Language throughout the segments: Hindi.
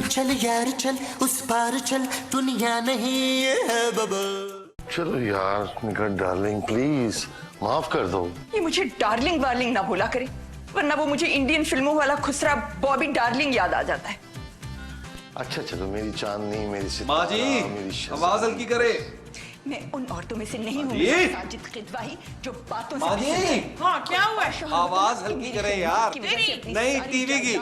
चल यार चल, उस पार चल, दुनिया नहीं है बाबा। चलो यार निकट डार्लिंग, प्लीज माफ कर दो। ये मुझे डार्लिंग वार्लिंग ना बोला करे, वरना वो मुझे इंडियन फिल्मों वाला खुसरा बॉबी डार्लिंग याद आ जाता है। अच्छा चलो मेरी चांदनी, मेरी सितारा, माँ जी मेरी आवाज हल्की करे। मैं उन औरतों में से नहीं हूँ साजिद किदवाई जो बातों माँ जी हाँ क्या हुआ? आवाज हल्की करे यार। नहीं टीवी की।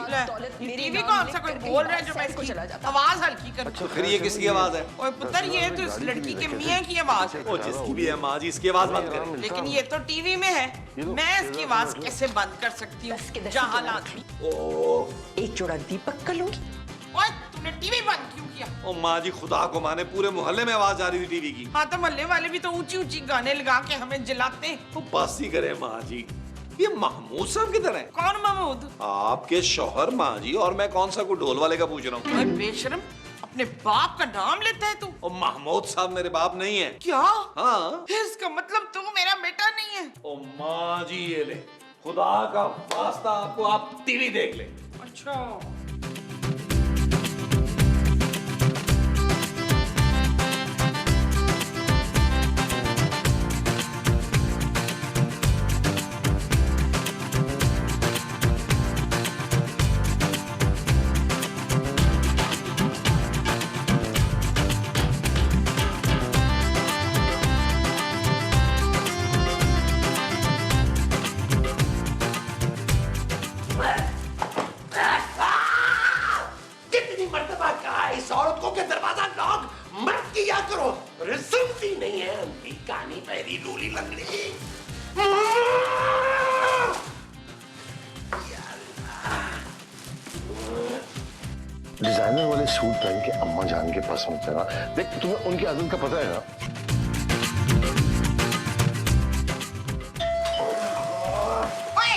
टीवी कौन सा कोई बोल रहा है जो मैं इसकी आवाज हल्की कर? तो फिर ये किसकी आवाज है? ओए पुत्र ये तो इस लड़की के मियाँ की आवाज है। वो जिसकी भी है माँ जी इसकी आवाज बंद करें। लेकिन ये तो टीवी में है, मैं इसकी आवाज कैसे बंद कर सकती हूँ? जहाँ हालात भी। एक जोड़ा दीपक का लूंगी। ओए तुमने टीवी बंद क्यों किया? ओ माँ जी खुदा को माने पूरे मोहल्ले में आवाज आ रही थी टीवी की। हाँ तो मोहल्ले वाले भी तो ऊंची ऊंची गाने लगा के हमें जलाते हैं। तो बस ही करे माँ जी। ये महमूद साहब किधर है? कौन महमूद? आपके शौहर माँ जी। और मैं कौन सा कोई ढोल वाले का पूछ रहा हूँ? ओए बेशरम, अपने बाप का नाम लेता है तू। ओ महमूद साहब मेरे बाप नहीं है। क्या? हाँ। इसका मतलब तू मेरा बेटा नहीं है। ओ माँ जी ये ले, खुदा का वास्ता आपको, आप टीवी देख ले। अच्छा डिजाइनर वाले सूट पहन के अम्मा जान के पास मत जाना। देख तुम्हें उनकी आदत का पता है ना। ओए,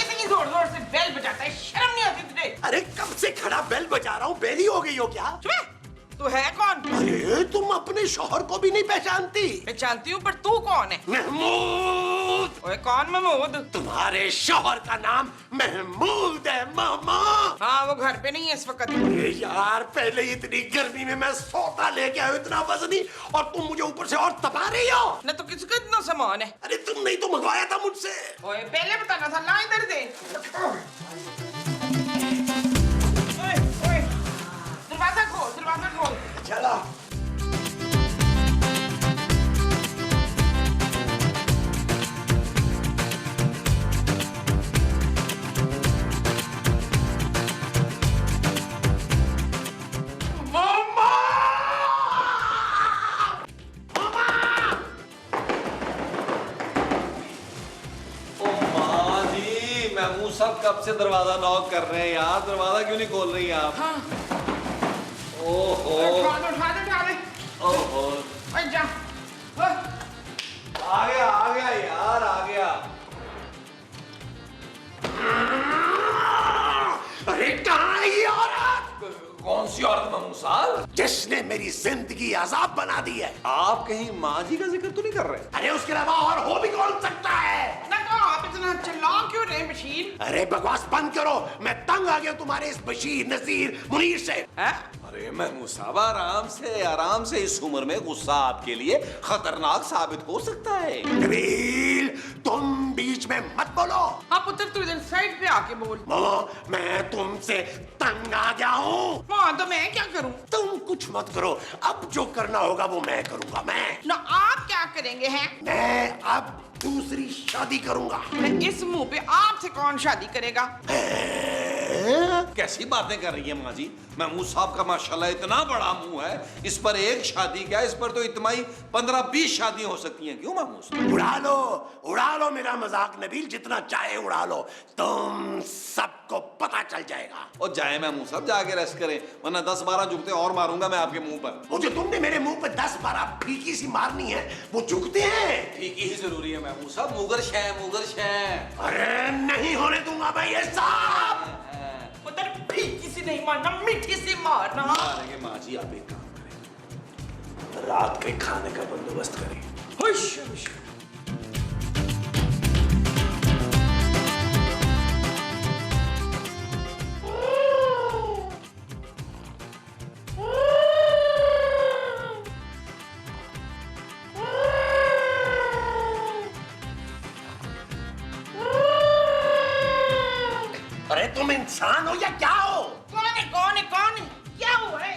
इतनी जोर जोर से बेल बजाता है, शर्म नहीं आती तुझे? अरे कब से खड़ा बेल बजा रहा हूँ, बेली हो गई हो क्या? चुप! तू है कौन? अरे तुम अपने शौहर को भी नहीं पहचानती? पहचानती हूँ पर तू कौन है? महमूद। ओए कौन महमूद? तुम्हारे शौहर का नाम महमूद है मामा। हाँ वो घर पे नहीं है इस वक्त। अरे यार पहले इतनी गर्मी में मैं सोता लेके आया इतना वजनी, और तुम मुझे ऊपर से और तपा रही हो। न तो किसका इतना सामान है? अरे तुम नहीं तो मंगवाया था मुझसे। ओए पहले बताना था, ला इधर दे। ओए ओए दरवाजा खोल, दरवाजा खोल। चलो महमूद साहब कब से दरवाजा नॉक कर रहे हैं यार, दरवाजा क्यों नहीं खोल रही आप? हाँ। ओहो उठा दे। ओहो ओए जा। आ गया यार आ गया। अरे कहाँ है ये औरत? कौन सी औरत महमूद साहब? जिसने मेरी जिंदगी अजाब बना दी है। आप कहीं माँ जी का जिक्र तो नहीं कर रहे? अरे उसके अलावा और हो भी कौन सकता है? ना कहो आप इतना चिल्ला क्यों रहे बशीर? अरे बकवास बंद करो, मैं तंग आ गया तुम्हारे इस बशीर नसीर मुनीर से। हैं? अरे महमूद साहब आराम से इस उम्र में गुस्सा आपके लिए खतरनाक साबित हो सकता है। कबील तुम बीच में मत बोलो। हाँ पुत्र तू इधर साइड पे आके बोल। मामा मैं तुमसे तंग आ गया हूँ। हाँ तो मैं क्या करूँ? तुम कुछ मत करो, अब जो करना होगा वो मैं करूँगा। ना आप क्या करेंगे हैं? मैं अब दूसरी शादी करूँगा। इस मुंह पे आपसे कौन शादी करेगा? कैसी बातें कर रही है माँ जी? महमूद साहब का माशाल्लाह इतना बड़ा मुंह है, इस पर एक शादी क्या, इस पर तो इतना ही 15-20 शादियां हो सकती हैं। क्यों महमूद साहब? उड़ा लो मेरा मजाक नबील, जितना चाहे उड़ा लो, तुम सबको पता चल जाएगा। और जाए महमूद साहब जाके रेस्ट करें, वरना 10-12 जुगते और मारूंगा मैं आपके मुंह पर। वो जो तुमने मेरे मुंह पे 10-12 फीकी सी मारनी है वो झुकते हैं। फीकी ही जरूरी है महमूद साहब, मुगर शह। अरे नहीं होने दूंगा मैं ये सब। उधर फीकी सी नहीं मारना, मीठी सी मारना। मारेंगे माँ जी, आप एक काम करें, रात के खाने का बंदोबस्त करें। हुश हुश। इंसान हो या क्या हो? कौन है कौन है कौन है? क्या हुआ है?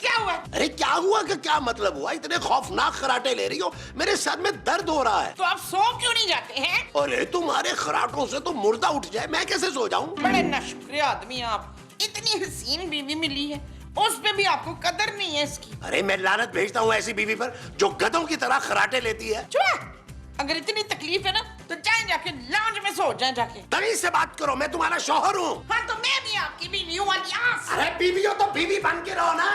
क्या हुआ है? अरे क्या हुआ का क्या मतलब हुआ? इतने खौफनाक खराटे ले रही हो, मेरे सर में दर्द हो रहा है। तो आप सो क्यों नहीं जाते हैं? अरे तुम्हारे खराटों से तो मुर्दा उठ जाए, मैं कैसे सो जाऊं? बड़े नाशुक्र आदमी आप। इतनी हसीन बीवी मिली है, उस पे भी आपको कदर नहीं है इसकी। अरे मैं लानत भेजता हूँ ऐसी बीवी पर जो गधों की तरह खराटे लेती है। चुप! अगर इतनी तकलीफ है ना तो जाए जाके लॉन्ज में सो जाए जाके। तमीज से बात करो, मैं तुम्हारा शौहर हूँ। हाँ तो मैं भी आपकी बीवी हूँ अलियास। अरे बीवी हो तो बीवी बन के रहो ना।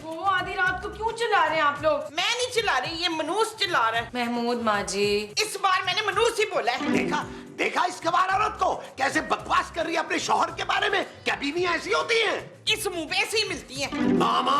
वो आधी रात को क्यों चिल्ला रहे हैं आप लोग? मैं नहीं चिल्ला रही, ये मनूस चिल्ला रहा है। महमूद माँ जी, इस बार मैंने मनूस ही बोला है। देखा देखा इस कबाड़ औरत को कैसे बकवास कर रही है अपने शौहर के बारे में। क्या बीवियां ऐसी होती हैं? इस मुंह पे ऐसे ही मिलती है। मामा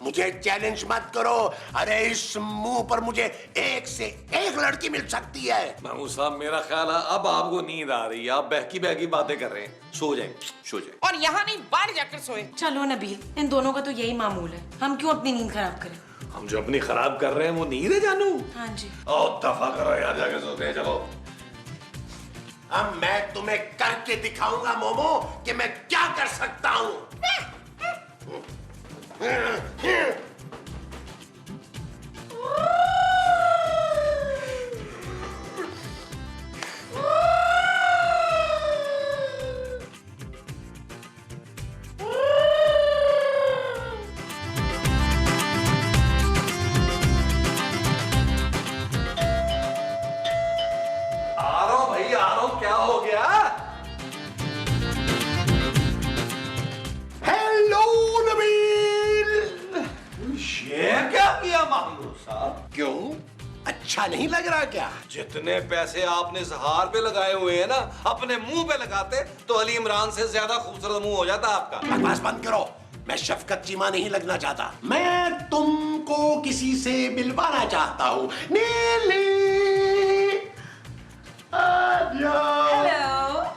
मुझे चैलेंज मत करो। अरे इस मुंह पर मुझे एक से एक लड़की मिल सकती है। महमूद साहब मेरा ख्याल है अब आपको नींद आ रही है, आप बहकी बहकी बातें कर रहे हैं। सो जाए सो जाए। और यहाँ नहीं बाहर जाकर सोए। चलो नबील, इन दोनों का तो यही मामूल है, हम क्यों अपनी नींद खराब करें? हम जो अपनी खराब कर रहे हैं वो नींद है जानू। हाँ जी। ओ दफा करो यार, जाके सोते हैं चलो। अब मैं तुम्हें करके दिखाऊंगा मोमो कि मैं क्या कर सकता हूँ। आ रहा हूँ भाई आ रहा हूँ, क्या हो गया? हेलो नबील। ये क्या किया महमूद साहब? क्यों, अच्छा नहीं लग रहा क्या? जितने पैसे आपने इजहार पे लगाए हुए हैं ना, अपने मुंह पे लगाते तो अली इमरान से ज्यादा खूबसूरत मुंह हो जाता आपका। बकवास बंद करो, मैं शफकत चीमा नहीं लगना चाहता। मैं तुमको किसी से मिलवाना चाहता हूँ। नीली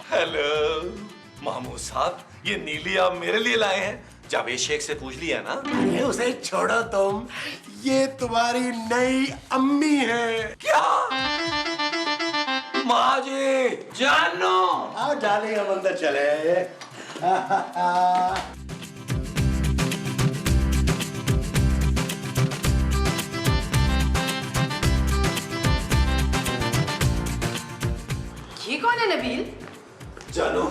हेलो महमूद साहब, ये नीली आप मेरे लिए लाए हैं? जावेद शेख से पूछ लिया ना? अरे उसे छोड़ो तुम, ये तुम्हारी नई अम्मी है। क्या? माँ जी जानो। आओ डार्लिंग, हम अंदर चले। ये कौन है नबील? जानू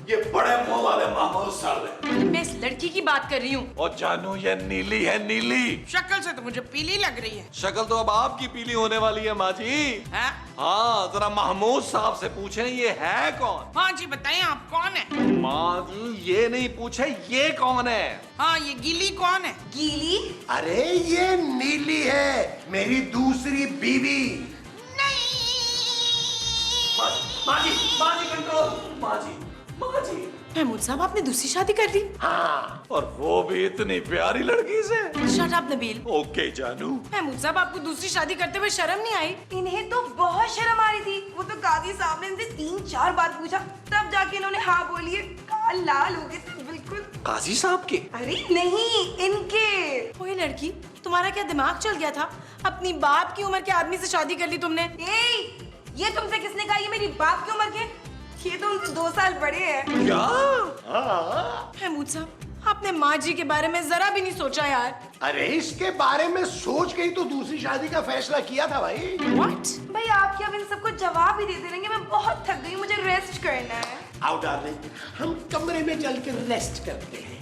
ये बड़े मुंह वाले महमूद साहब है। मैं इस लड़की की बात कर रही हूँ। और जानू ये नीली है, नीली। शक्ल से तो मुझे पीली लग रही है। शक्ल तो अब आपकी पीली होने वाली है माँ जी। हाँ? हाँ जरा महमूद साहब से पूछें ये है कौन? हाँ जी बताइए आप कौन है? माँ जी ये नहीं पूछे ये कौन है? हाँ ये गीली कौन है? गीली? अरे ये नीली है, मेरी दूसरी बीवी। माँ जी कंट्रोल। माँ जी महमूद साहब, आपने दूसरी शादी कर ली? हाँ, और वो भी इतनी प्यारी लड़की से। Shut up Nabeel. ओके जानू। महमूद साहब, आपको दूसरी शादी करते हुए शर्म नहीं आई? इन्हें तो बहुत शर्म आ रही थी। वो तो काजी साहब ने इनसे 3-4 बार पूछा, तब जाके इन्होंने हाँ बोली है। काल लाल हो गए थे बिल्कुल। काजी साहब के? अरे नहीं, इनके। ओए लड़की, तुम्हारा क्या दिमाग चल गया था? अपनी बाप की उम्र के आदमी से शादी कर ली तुमने। ये तुमसे किसने कहा ये मेरी बाप की उम्र के? ये तो उनसे 2 साल बड़े हैं। क्या? महमूद साहब, आपने माँ जी के बारे में जरा भी नहीं सोचा यार। अरे इसके बारे में सोच के ही तो दूसरी शादी का फैसला किया था भाई। What? भाई आप क्या अब इन सबको जवाब ही देते रहेंगे? मैं बहुत थक गई, मुझे रेस्ट करना है। आओ डार्लिंग, हम कमरे में चलकर रेस्ट करते हैं।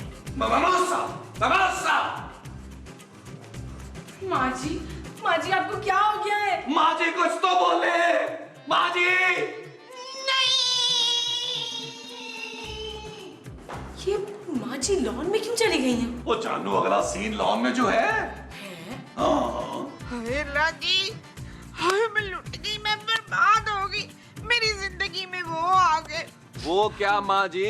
माँ जी आपको क्या हो गया है? माँ जी कुछ तो बोले। माँ जी ये माँ जी लॉन में क्यों चली गई हैं? वो जानू अगला सीन लॉन में जो है। हाँ। हाय अल्लाह जी, हाय मैं लुट गई, मैं बर्बाद हो गई। मेरी जिंदगी में वो आ गए। वो क्या माँ जी?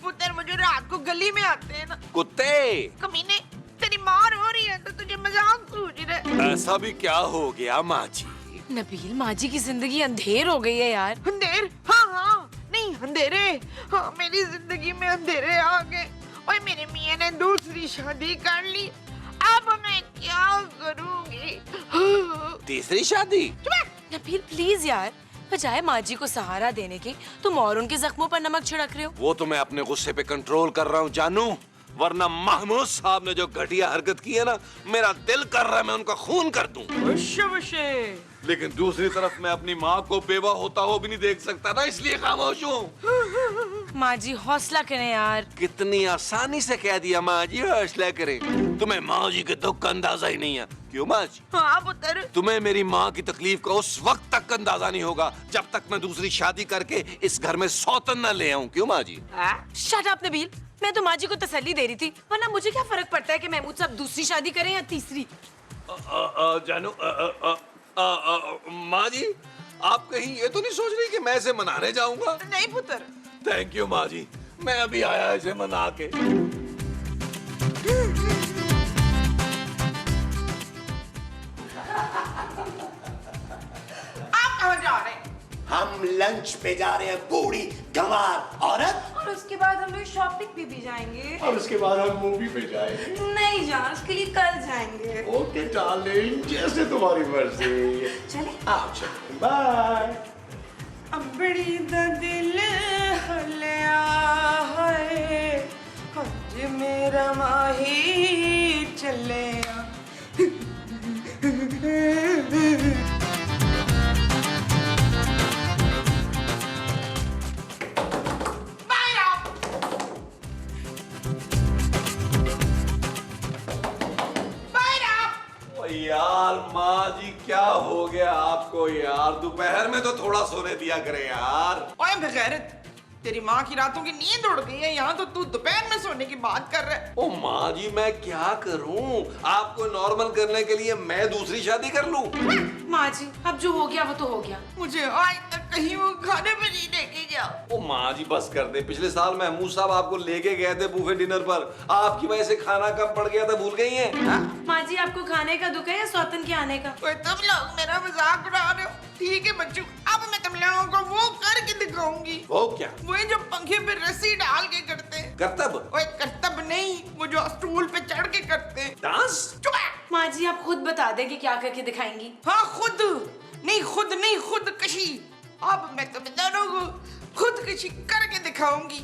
पुत्र मुझे रात को गली में आते हैं ना कुत्ते। कमीने, तेरी माँ रो रही है तो तुझे मजाक सूझ रहा है। ऐसा भी क्या हो गया माँ जी? नबील, माँ जी की जिंदगी अंधेर हो गई है यार। अंधेर? हाँ नहीं अंधेरे। हाँ मेरी जिंदगी में अंधेरे आ गए। और मेरे मियाँ ने दूसरी शादी कर ली। अब मैं क्या करूँगी? तीसरी शादी? नबील प्लीज यार, बजाय माँ जी को सहारा देने के तुम और उनके जख्मों पर नमक छिड़क रहे हो। वो तो मैं अपने गुस्से पे कंट्रोल कर रहा हूँ जानू, वरना महमूद साहब ने जो घटिया हरकत की है ना, मेरा दिल कर रहा है मैं उनका खून कर दूं। लेकिन दूसरी तरफ मैं अपनी माँ को बेवा होता हुआ भी नहीं देख सकता ना, इसलिए खामोश हूँ। माँ जी हौसला करें यार। कितनी आसानी से कह दिया माँ जी हौसला करें। तुम्हें माँ जी के दुख का अंदाजा ही नहीं है, क्यों माँ जी? हाँ पुत्र। तुम्हें मेरी माँ की तकलीफ का उस वक्त तक अंदाजा नहीं होगा जब तक मैं दूसरी शादी करके इस घर में सौतन न ले आऊं, क्यों माँ जी? शट अप नबील, मैं तो माँ जी को तसल्ली दे रही थी, वरना मुझे क्या फर्क पड़ता है कि महमूद साहब दूसरी शादी करें या तीसरी। जानू माँ जी, आप कहीं ये तो नहीं सोच रही कि मैं इसे मनाने जाऊंगा? नहीं पुत्र। थैंक यू माँ जी, मैं अभी आया इसे मना के। आप कहाँ जा रहे हैं? हम लंच पे जा रहे हैं बूढ़ी गंवार औरत, और उसके बाद हम लोग शॉपिंग पे भी जाएंगे। और उसके बाद हम मूवी पे जाएंगे। नहीं जान, उसके लिए कल जाएंगे। ओके डार्लिंग, जैसे तुम्हारी मर्जी। चले? आओ चलो, बाय। बड़ी दिल हलिया है, आज मेरा माही चले। यार माँ जी क्या हो गया आपको यार, दोपहर में तो थोड़ा सोने दिया करे यार। ओए बेगैरत, तेरी माँ की रातों की नींद उड़ गई है, यहाँ तो तू दोपहर में सोने की बात कर रहा है। ओ माँ जी मैं क्या करूं, आपको नॉर्मल करने के लिए मैं दूसरी शादी कर लूं? माँ जी अब जो हो गया वो तो हो गया। मुझे आज तक कहीं वो खाने पे नहीं लेके गया। ओ माँ जी बस कर दे, पिछले साल महमूद साहब आपको लेके गए थे बूफे डिनर पर, आपकी वजह से खाना कम पड़ गया था, भूल गई हैं? माँ जी आपको खाने का दुख है या सौतन के आने का? ओए तुम लोग मेरा मजाक उड़ा रहे हो। ठीक है बच्चों, अब मैं तुम लोगों को वो करके दिखाऊंगी। वो क्या? वही जो पंखे पे रस्सी डाल के करते हैं। करतब? ओए करतब नहीं, वो जो स्टूल पे चढ़ के करते हैं। डांस? चुप है। माँ जी आप खुद बता दें कि क्या करके दिखाएंगी। हाँ खुद नहीं, खुद कशी। अब मैं तुम दोनों को खुद कशी करके दिखाऊंगी।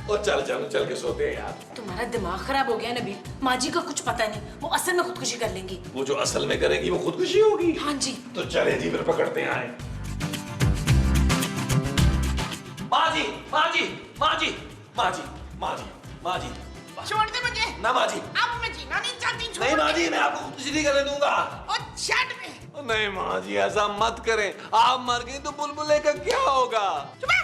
ओ चल के सोते हैं यार। तुम्हारा दिमाग खराब हो गया नबील, माँ जी का कुछ पता नहीं, वो असल में खुदकुशी कर लेंगी। वो जो असल में करेगी वो खुदकुशी होगी? हाँ जी। तो चले जी फिर पकड़ते हैं। आए माँ जी छोड़ दे मुझे। ना माँ जी। अब मैं जीना नहीं चाहती। छोड़ नहीं माँ दे। जी, मैं आपको खुदकुशी नहीं करने दूंगा। और छट में। नहीं माँ जी ऐसा मत करें, आप मर गई तो बुलबुले का क्या होगा? चुप है।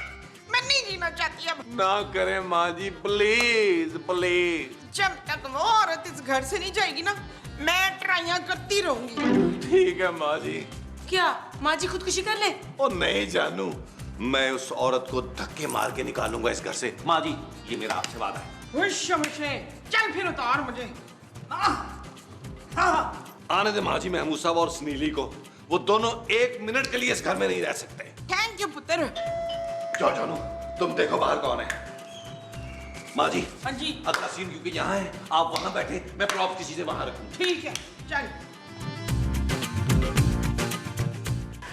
मैं नहीं जीना चाहती अब। ना करें माँ जी, प्लीज प्लीज। जब तक वो औरत इस घर से नहीं जाएगी ना, मैं ट्राइयां करती रहूंगी। ठीक है माँ जी। क्या माँ जी खुदकुशी कर ले? ओ नहीं जानू, मैं उस औरत को धक्के मार के निकालूंगा इस घर से। माँ जी ये मेरा आपसे वादा है। चल फिर उतार मुझे। आने दे माँ जी महमूद साहब और स्नीली को, वो दोनों एक मिनट के लिए इस घर में नहीं रह सकते। थैंक यू पुत्र। जाओ जानू, तुम देखो बाहर कौन है। माँ जी। हाँ जी। अगला सीन क्योंकि यहाँ है, आप वहाँ बैठे, मैं प्रॉप की चीजें वहाँ रखूँ। ठीक है चल।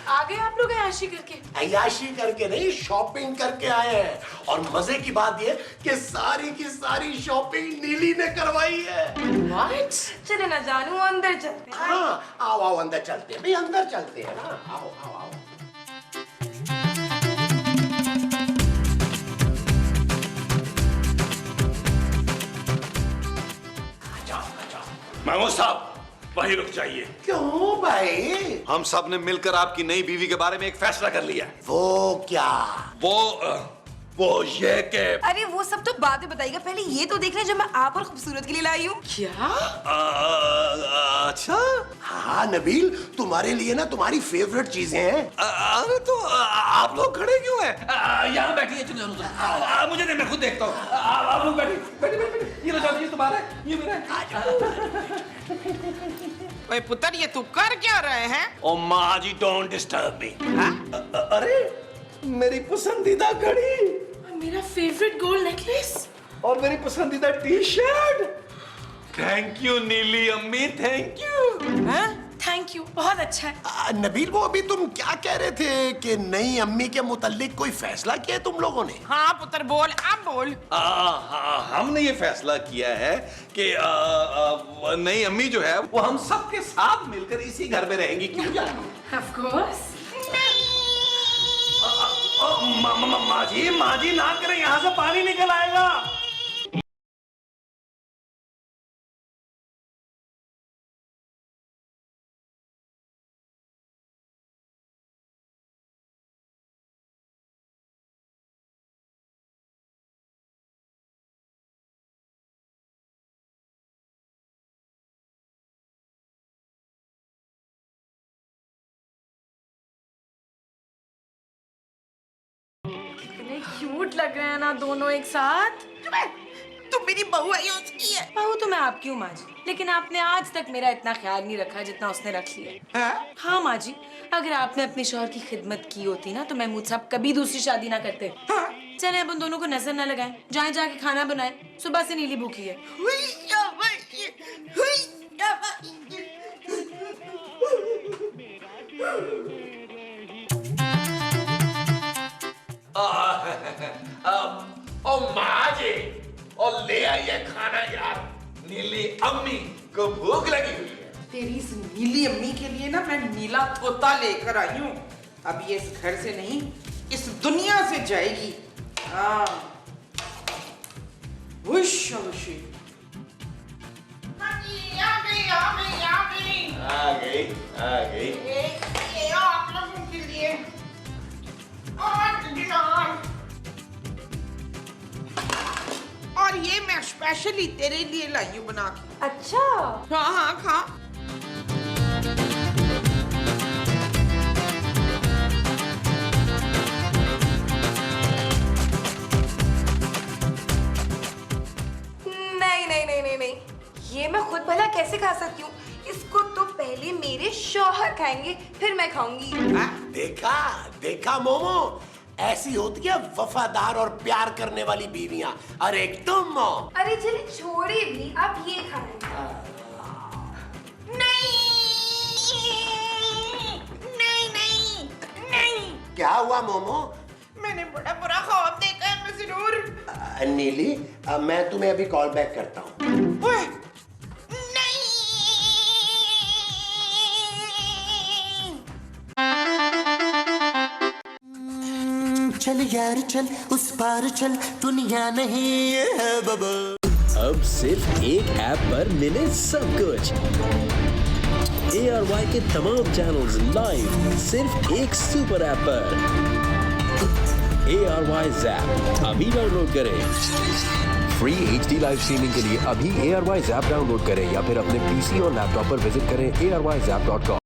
आ गए आप लोग अयाशी करके? अयाशी करके नहीं, शॉपिंग करके आए हैं। और मजे की बात ये कि सारी की सारी शॉपिंग नीली ने करवाई है। What? चले ना जानू, अंदर चलते हैं। हाँ आओ अंदर चलते हैं भाई, अंदर चलते हैं ना। आओ। महमूद साहब वहीं रुक जाइए। क्यों भाई? हम सब ने मिलकर आपकी नई बीवी के बारे में एक फैसला कर लिया है। वो क्या? वो ये के अरे वो सब तो बातें बताइएगा, पहले ये तो देख लें जो मैं आप और खूबसूरत के लिए लाई हूँ। क्या? अच्छा। हाँ नबील, तुम्हारे लिए ना तुम्हारी फेवरेट चीजें हैं। अरे तो आप लोग खड़े क्यों हैं? यहाँ बैठिए, मुझे नहीं, मैं खुद देखता हूँ। आप लोग बैठिए। ये लो जाओ, ये तुम्हारा है, ये मेरा है। ओए पुत्र, ये तू कर क्या रहे हैं? ओ माँ जी डोंट डिस्टर्ब मी। अरे मेरी पसंदीदा घड़ी, मेरा फेवरेट गोल्ड नेकलेस और मेरी पसंदीदा टी शर्ट। थैंक यू नीली अम्मी, thank you. Thank thank you, बहुत अच्छा है। नबील, वो अभी तुम क्या कह रहे थे कि नई अम्मी के मुतालिक कोई फैसला किया है तुम लोगों ने? हाँ पुत्र बोल, अब बोल। हमने ये फैसला किया है कि नई अम्मी जो है वो हम सबके साथ मिलकर इसी घर में रहेंगी। क्यों जानू? Of course. माँ जी ना करें, यहाँ से पानी निकल आएगा। इतने क्यूट लग रहे हैं ना दोनों एक साथ। तुम मेरी बहू है, उसकी है। बहू तो मैं आपकी हूँ माँ जी, लेकिन आपने आज तक मेरा इतना ख्याल नहीं रखा जितना उसने रख लिया। हाँ माँ जी, अगर आपने अपने शौहर की खिदमत की होती ना तो महमूद साहब कभी दूसरी शादी ना करते। चले अब उन दोनों को नजर ना लगाएं, जाएं जाके खाना बनाएं, सुबह से नीली भूखी है। ओ माँ जी, और ले आइए खाना यार, नीली अम्मी को भूख लगी हुई है। तेरी इस नीली अम्मी के लिए ना मैं नीला तोता लेकर आई हूँ। अब ये इस घर से नहीं, इस दुनिया से जाएगी। हाँ। Whoosh whoosh. आ गई। ये आप लोगों के लिए। और ये मैं स्पेशली तेरे लिए लाई हूँ बना के। अच्छा। हाँ हाँ खा। नहीं, ये मैं खुद भला कैसे खा सकती हूँ? इसको तो पहले मेरे शौहर खाएंगे, फिर मैं खाऊंगी। देखा मोमो, ऐसी होती है वफादार और प्यार करने वाली बीवियां। अरे तुम। अरे चलिए छोड़िए भी, आप ये खाएं। नहीं। क्या हुआ मोमो? मैंने बड़ा बुरा ख्वाब देखा है मजरूर। नीली, मैं तुम्हें अभी कॉल बैक करता हूँ। चल यार चल, उस पार चल, दुनिया नहीं ये है बाबा। अब सिर्फ एक ऐप पर मिले सब कुछ। ARY के तमाम चैनल्स लाइव सिर्फ एक सुपर ऐप पर। ARY Zap अभी डाउनलोड करें। फ्री HD लाइव स्ट्रीमिंग के लिए अभी ARY Zap डाउनलोड करें या फिर अपने PC और लैपटॉप पर विजिट करें ARYZap.com।